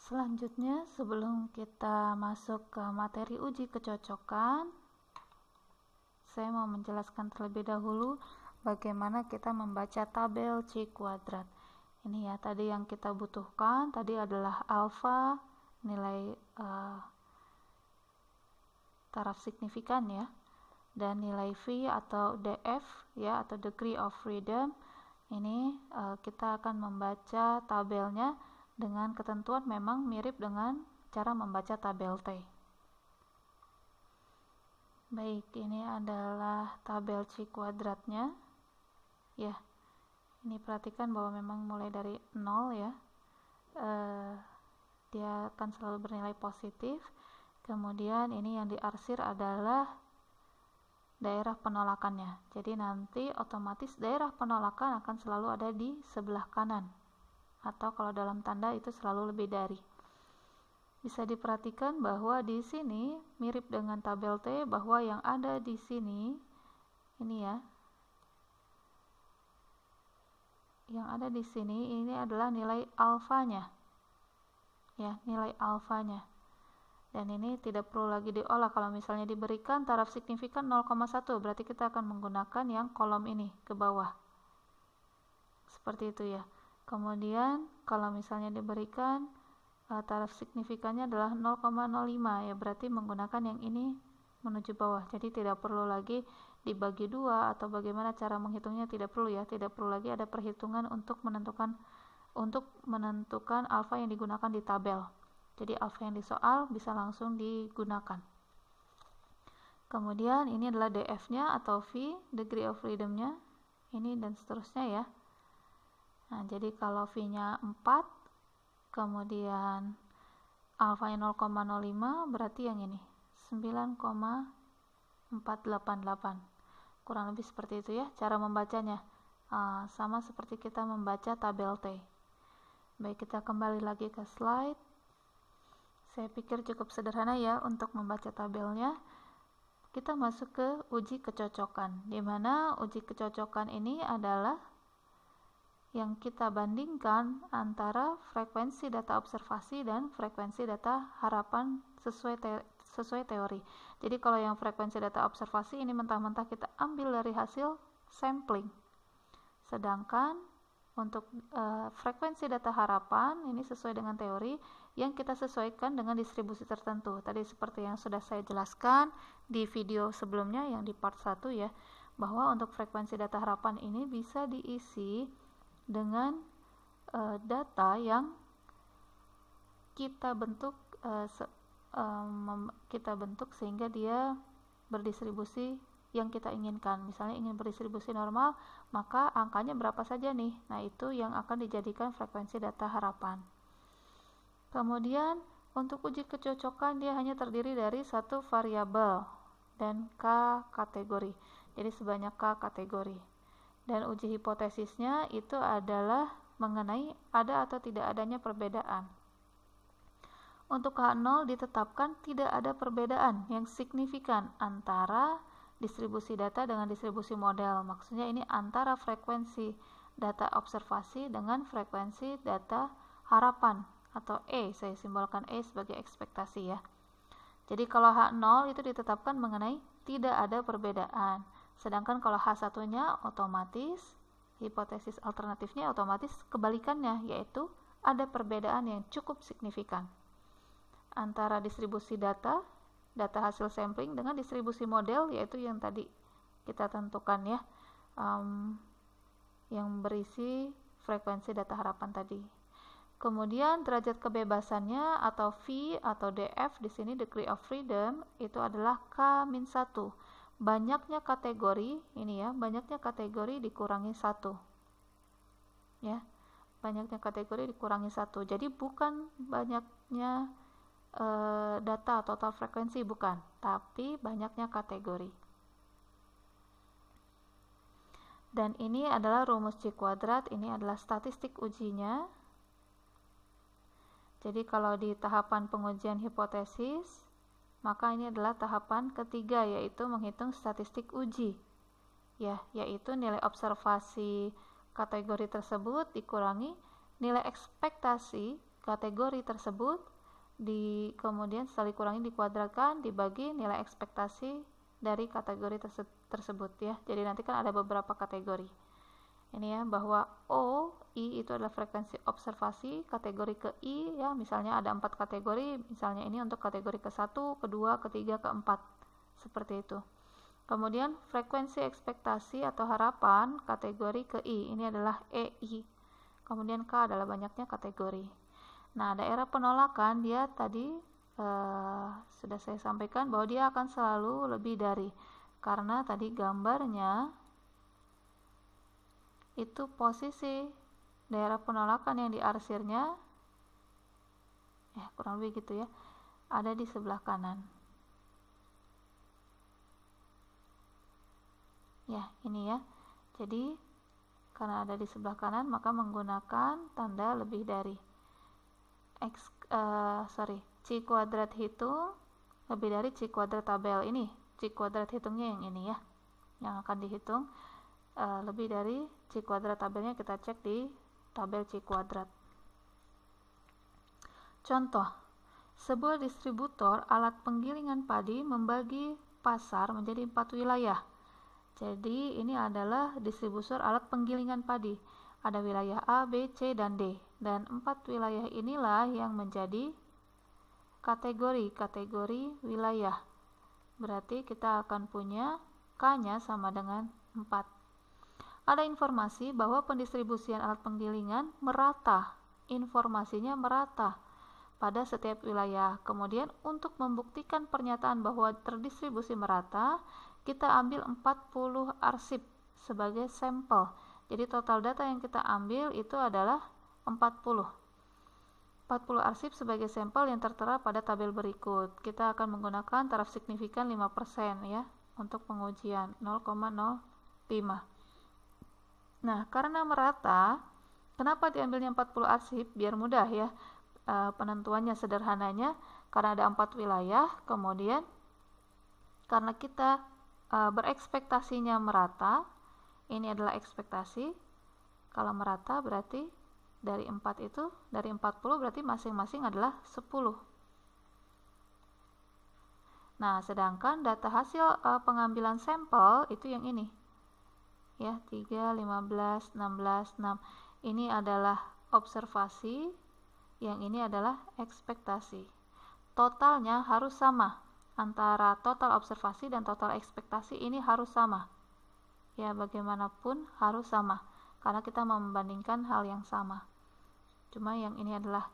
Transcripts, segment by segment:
Selanjutnya, sebelum kita masuk ke materi uji kecocokan, saya mau menjelaskan terlebih dahulu bagaimana kita membaca tabel C kuadrat. Ini ya, tadi yang kita butuhkan tadi adalah alfa, nilai taraf signifikan ya, dan nilai V atau DF ya, atau degree of freedom. Ini kita akan membaca tabelnya dengan ketentuan memang mirip dengan cara membaca tabel T. Baik, ini adalah tabel C kuadratnya ya. Ini perhatikan bahwa memang mulai dari 0 ya, dia akan selalu bernilai positif. Kemudian ini yang diarsir adalah daerah penolakannya, jadi nanti otomatis daerah penolakan akan selalu ada di sebelah kanan, atau kalau dalam tanda itu selalu lebih dari. Bisa diperhatikan bahwa di sini mirip dengan tabel T, bahwa yang ada di sini ini ya, yang ada di sini ini adalah nilai alfanya ya, nilai alfanya. Dan ini tidak perlu lagi diolah. Kalau misalnya diberikan taraf signifikan 0,1, berarti kita akan menggunakan yang kolom ini ke bawah, seperti itu ya. Kemudian kalau misalnya diberikan taraf signifikannya adalah 0,05 ya, berarti menggunakan yang ini menuju bawah. Jadi tidak perlu lagi dibagi dua atau bagaimana cara menghitungnya, tidak perlu ya. Tidak perlu lagi ada perhitungan untuk menentukan alfa yang digunakan di tabel. Jadi alfa yang disoal bisa langsung digunakan. Kemudian ini adalah DF-nya atau V, degree of freedom-nya. Ini dan seterusnya ya. Nah, jadi kalau V-nya 4, kemudian alfanya 0,05, berarti yang ini 9,488. Kurang lebih seperti itu ya cara membacanya. Sama seperti kita membaca tabel T. Baik, kita kembali lagi ke slide. Saya pikir cukup sederhana ya untuk membaca tabelnya. Kita masuk ke uji kecocokan, di mana uji kecocokan ini adalah yang kita bandingkan antara frekuensi data observasi dan frekuensi data harapan sesuai teori. Jadi kalau yang frekuensi data observasi ini mentah-mentah kita ambil dari hasil sampling. Sedangkan untuk frekuensi data harapan ini sesuai dengan teori yang kita sesuaikan dengan distribusi tertentu. Tadi seperti yang sudah saya jelaskan di video sebelumnya yang di part 1 ya, bahwa untuk frekuensi data harapan ini bisa diisi dengan data yang kita bentuk sehingga dia berdistribusi yang kita inginkan. Misalnya ingin berdistribusi normal, maka angkanya berapa saja nih? Nah, itu yang akan dijadikan frekuensi data harapan. Kemudian untuk uji kecocokan dia hanya terdiri dari satu variabel dan K kategori. Jadi sebanyak K kategori. Dan uji hipotesisnya itu adalah mengenai ada atau tidak adanya perbedaan. Untuk H0 ditetapkan tidak ada perbedaan yang signifikan antara distribusi data dengan distribusi model. Maksudnya ini antara frekuensi data observasi dengan frekuensi data harapan atau E, saya simbolkan E sebagai ekspektasi ya. Jadi kalau H0 itu ditetapkan mengenai tidak ada perbedaan. Sedangkan kalau H1-nya otomatis, hipotesis alternatifnya otomatis kebalikannya, yaitu ada perbedaan yang cukup signifikan antara distribusi data hasil sampling dengan distribusi model, yaitu yang tadi kita tentukan ya, yang berisi frekuensi data harapan tadi. Kemudian derajat kebebasannya atau V atau DF di sini degree of freedom itu adalah K-1. Banyaknya kategori ini ya, banyaknya kategori dikurangi 1. Ya. Banyaknya kategori dikurangi 1. Jadi bukan banyaknya data total frekuensi, bukan, tapi banyaknya kategori. Dan ini adalah rumus C kuadrat, ini adalah statistik ujinya. Jadi kalau di tahapan pengujian hipotesis, maka ini adalah tahapan ketiga, yaitu menghitung statistik uji ya, yaitu nilai observasi kategori tersebut dikurangi nilai ekspektasi kategori tersebut kemudian setelah dikurangi dikuadratkan dibagi nilai ekspektasi dari kategori tersebut ya. Jadi nanti kan ada beberapa kategori. Ini ya, bahwa I itu adalah frekuensi observasi kategori ke I ya, misalnya ada 4 kategori, misalnya ini untuk kategori ke-1, ke-2, ke-3, ke-4. Seperti itu. Kemudian frekuensi ekspektasi atau harapan kategori ke I, ini adalah EI. Kemudian K adalah banyaknya kategori. Nah, daerah penolakan dia tadi sudah saya sampaikan bahwa dia akan selalu lebih dari, karena tadi gambarnya itu posisi daerah penolakan yang diarsirnya kurang lebih gitu ya, ada di sebelah kanan. Ya, ini ya. Jadi karena ada di sebelah kanan maka menggunakan tanda lebih dari. C kuadrat hitung lebih dari C kuadrat tabel ini. C kuadrat hitungnya yang ini ya, yang akan dihitung lebih dari C kuadrat tabelnya kita cek di tabel C kuadrat. Contoh, sebuah distributor alat penggilingan padi membagi pasar menjadi 4 wilayah. Jadi ini adalah distributor alat penggilingan padi. Ada wilayah A, B, C, dan D. Dan 4 wilayah inilah yang menjadi kategori wilayah. Berarti kita akan punya K-nya sama dengan 4. Ada informasi bahwa pendistribusian alat penggilingan merata. Informasinya merata pada setiap wilayah. Kemudian untuk membuktikan pernyataan bahwa terdistribusi merata, kita ambil 40 arsip sebagai sampel. Jadi total data yang kita ambil itu adalah 40 arsip sebagai sampel yang tertera pada tabel berikut. Kita akan menggunakan taraf signifikan 5% ya untuk pengujian 0,05. Nah, karena merata, kenapa diambilnya 40 arsip? Biar mudah ya. Penentuannya sederhananya karena ada 4 wilayah, kemudian karena kita berekspektasinya merata, ini adalah ekspektasi. Kalau merata berarti dari 4 itu, dari 40 berarti masing-masing adalah 10. Nah, sedangkan data hasil pengambilan sampel itu yang ini. Ya, 3, 15, 16, 6. Ini adalah observasi, yang ini adalah ekspektasi. Totalnya harus sama. Antara total observasi dan total ekspektasi ini harus sama. Ya, bagaimanapun harus sama. Karena kita membandingkan hal yang sama. Cuma yang ini adalah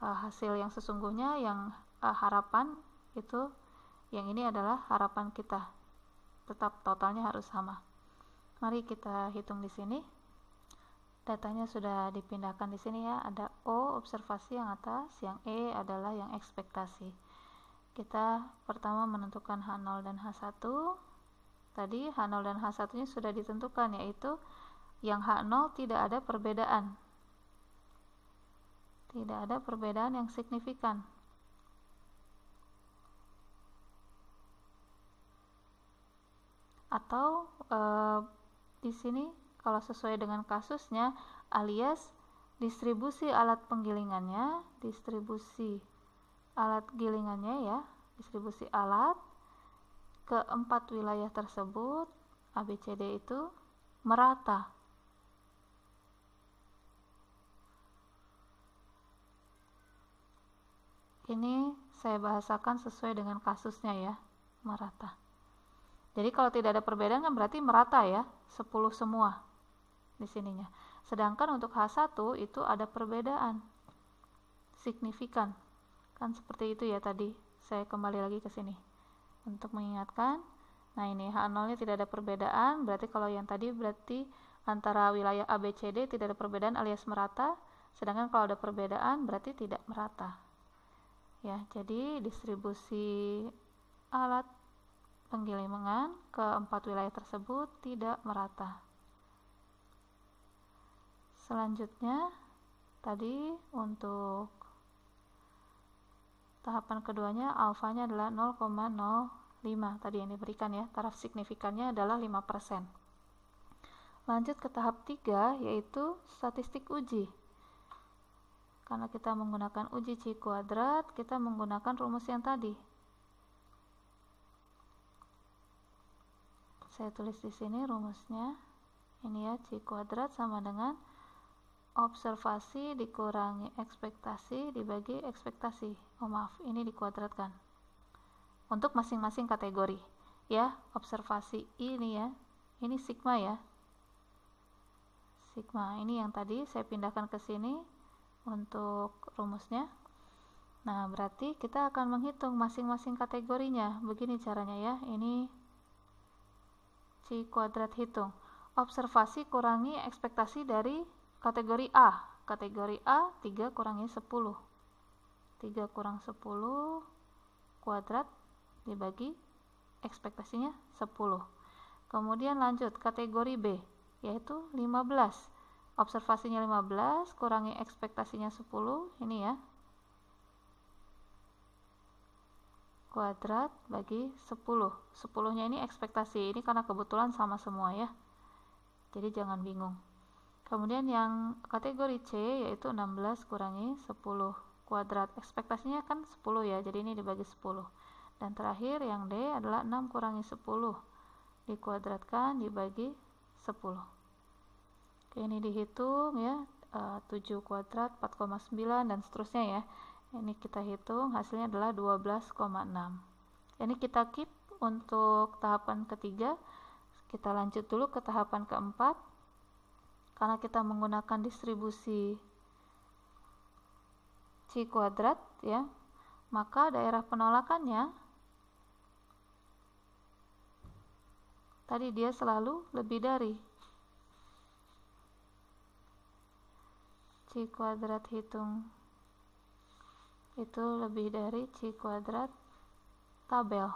hasil yang sesungguhnya, yang harapan itu, yang ini adalah harapan kita. Tetap totalnya harus sama. Mari kita hitung di sini. Datanya sudah dipindahkan di sini ya. Ada O observasi yang atas, yang E adalah yang ekspektasi. Kita pertama menentukan H0 dan H1. Tadi H0 dan H1 nya sudah ditentukan, yaitu yang H0 tidak ada perbedaan. Tidak ada perbedaan yang signifikan. Atau di sini kalau sesuai dengan kasusnya, alias distribusi alat penggilingannya, distribusi alat gilingannya ya, distribusi alat ke 4 wilayah tersebut ABCD itu merata. Ini saya bahasakan sesuai dengan kasusnya ya, merata. Jadi kalau tidak ada perbedaan kan berarti merata ya, 10 semua di sininya. Sedangkan untuk H1 itu ada perbedaan signifikan. Kan seperti itu ya tadi. Saya kembali lagi ke sini untuk mengingatkan. Nah, ini H0-nya tidak ada perbedaan, berarti kalau yang tadi berarti antara wilayah ABCD tidak ada perbedaan alias merata, sedangkan kalau ada perbedaan berarti tidak merata. Ya, jadi distribusi alat penggilingan ke 4 wilayah tersebut tidak merata. Selanjutnya, tadi untuk tahapan keduanya alfanya adalah 0,05 tadi yang diberikan ya, taraf signifikannya adalah 5%. Lanjut ke tahap 3 yaitu statistik uji. Karena kita menggunakan uji C kuadrat, kita menggunakan rumus yang tadi. Saya tulis di sini rumusnya. Ini ya, C kuadrat sama dengan observasi dikurangi ekspektasi dibagi ekspektasi. Oh maaf, ini dikuadratkan. Untuk masing-masing kategori. Ya, observasi ini ya. Ini sigma ya. Sigma ini yang tadi saya pindahkan ke sini untuk rumusnya. Nah, berarti kita akan menghitung masing-masing kategorinya. Begini caranya ya. Ini C kuadrat hitung. Observasi kurangi ekspektasi dari kategori A. Kategori A 3 kurangi 10. 3 kurang 10 kuadrat dibagi ekspektasinya 10. Kemudian lanjut kategori B, yaitu 15. Observasinya 15 kurangi ekspektasinya 10, ini ya. Kuadrat bagi 10. 10-nya ini ekspektasi. Ini karena kebetulan sama semua ya. Jadi jangan bingung. Kemudian yang kategori C yaitu 16 kurangi 10 kuadrat. Ekspektasinya kan 10 ya. Jadi ini dibagi 10. Dan terakhir yang D adalah 6 kurangi 10 dikuadratkan dibagi 10. Oke, ini dihitung ya. 7 kuadrat 4,9 dan seterusnya ya. Ini kita hitung hasilnya adalah 12,6. Ini kita keep untuk tahapan ketiga. Kita lanjut dulu ke tahapan keempat. Karena kita menggunakan distribusi C kuadrat ya, maka daerah penolakannya tadi dia selalu lebih dari C kuadrat hitung itu lebih dari C kuadrat tabel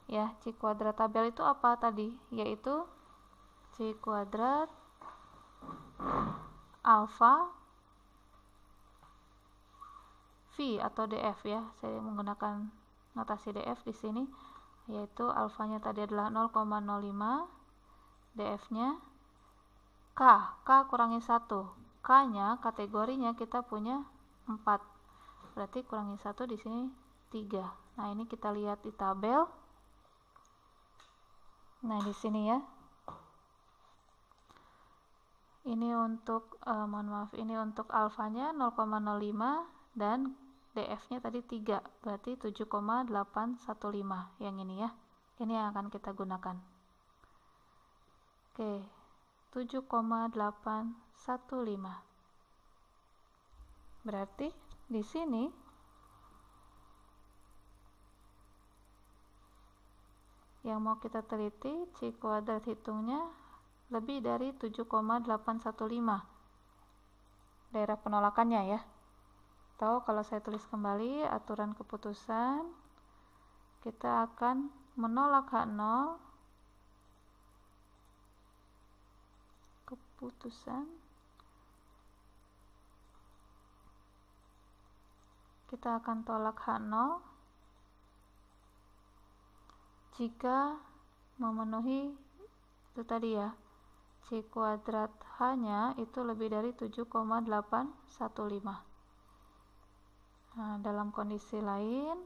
ya. C kuadrat tabel itu apa tadi? Yaitu C kuadrat alfa V atau DF ya. Saya menggunakan notasi DF di sini, yaitu alfanya tadi adalah 0,05, DF-nya K kurangi 1. K-nya kategorinya kita punya 4. Berarti kurangi 1 di sini 3. Nah, ini kita lihat di tabel. Nah, di sini ya. Ini untuk ini untuk alfanya 0,05 dan DF-nya tadi 3, berarti 7,815 yang ini ya. Ini yang akan kita gunakan. Oke, 7,815. Berarti di sini yang mau kita teliti C kuadrat hitungnya lebih dari 7,815 daerah penolakannya ya. Atau kalau saya tulis kembali aturan keputusan, kita akan menolak H0 keputusan, kita akan tolak H0 jika memenuhi itu tadi ya, C kuadrat H-nya itu lebih dari 7,815. Nah, dalam kondisi lain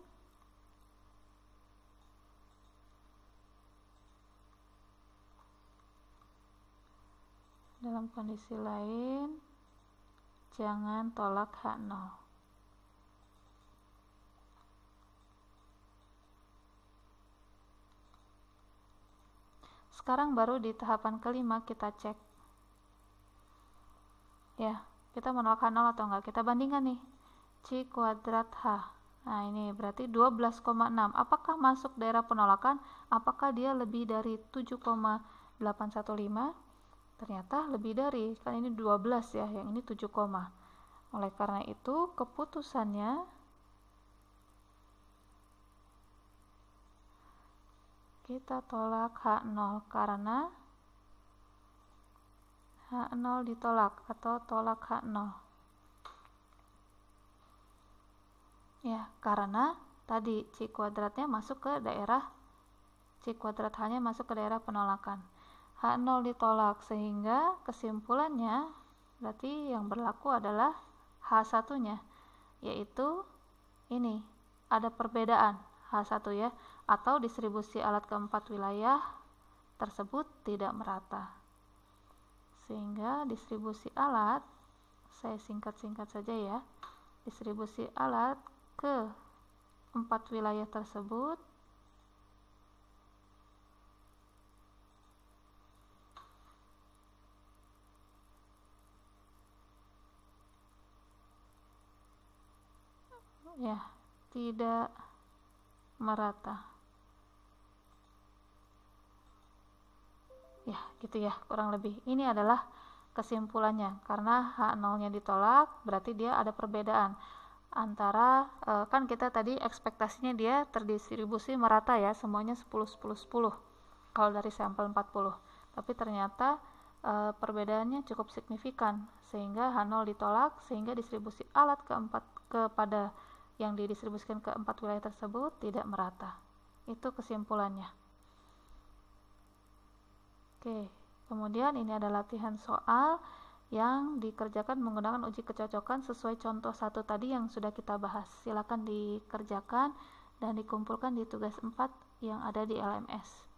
jangan tolak H0. Sekarang baru di tahapan kelima kita cek ya, kita menolak H0 atau enggak. Kita bandingkan nih C kuadrat H. Nah, ini berarti 12,6. Apakah masuk daerah penolakan? Apakah dia lebih dari 7,815? Ternyata lebih dari, kan ini 12 ya, yang ini 7, oleh karena itu keputusannya kita tolak H0 karena H0 ditolak atau tolak H0 ya, karena tadi C kuadratnya masuk ke daerah, C kuadrat H-nya masuk ke daerah penolakan. H0 ditolak, sehingga kesimpulannya Berarti yang berlaku adalah H1-nya, yaitu ini, ada perbedaan H1 ya, atau distribusi alat ke 4 wilayah tersebut tidak merata. Sehingga distribusi alat, saya singkat-singkat saja ya, distribusi alat ke 4 wilayah tersebut ya tidak merata. Ya, gitu ya, kurang lebih. Ini adalah kesimpulannya. Karena H0-nya ditolak, berarti dia ada perbedaan antara kan kita tadi ekspektasinya dia terdistribusi merata ya, semuanya 10 10 10 kalau dari sampel 40. Tapi ternyata perbedaannya cukup signifikan sehingga H0 ditolak, sehingga distribusi alat kepada yang didistribusikan ke 4 wilayah tersebut tidak merata. Itu kesimpulannya. Oke, kemudian ini adalah latihan soal yang dikerjakan menggunakan uji kecocokan sesuai contoh 1 tadi yang sudah kita bahas. Silakan dikerjakan dan dikumpulkan di tugas 4 yang ada di LMS.